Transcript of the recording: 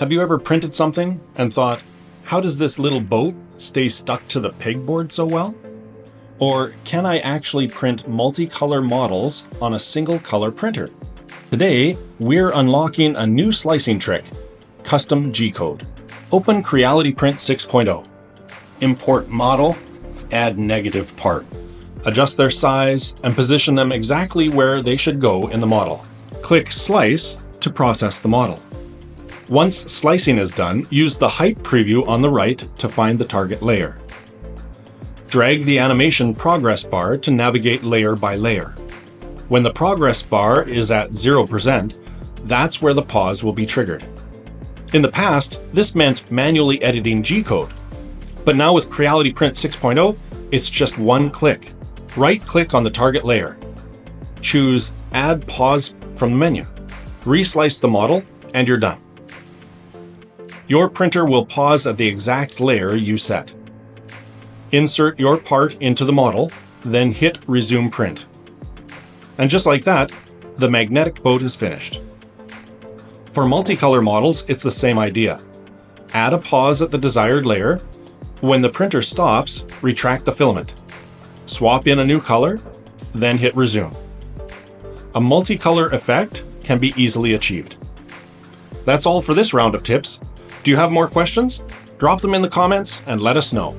Have you ever printed something and thought, how does this little boat stay stuck to the pegboard so well? Or can I actually print multicolor models on a single color printer? Today, we're unlocking a new slicing trick, custom G-code. Open Creality Print 6.0. Import model, add negative part. Adjust their size and position them exactly where they should go in the model. Click Slice to process the model. Once slicing is done, use the height preview on the right to find the target layer. Drag the animation progress bar to navigate layer by layer. When the progress bar is at 0%, that's where the pause will be triggered. In the past, this meant manually editing G-code. But now with Creality Print 6.0, it's just one click. Right-click on the target layer. Choose Add Pause from the menu. Reslice the model, and you're done. Your printer will pause at the exact layer you set. Insert your part into the model, then hit Resume Print. And just like that, the magnetic boat is finished. For multicolor models, it's the same idea. Add a pause at the desired layer. When the printer stops, retract the filament. Swap in a new color, then hit Resume. A multicolor effect can be easily achieved. That's all for this round of tips. Do you have more questions? Drop them in the comments and let us know.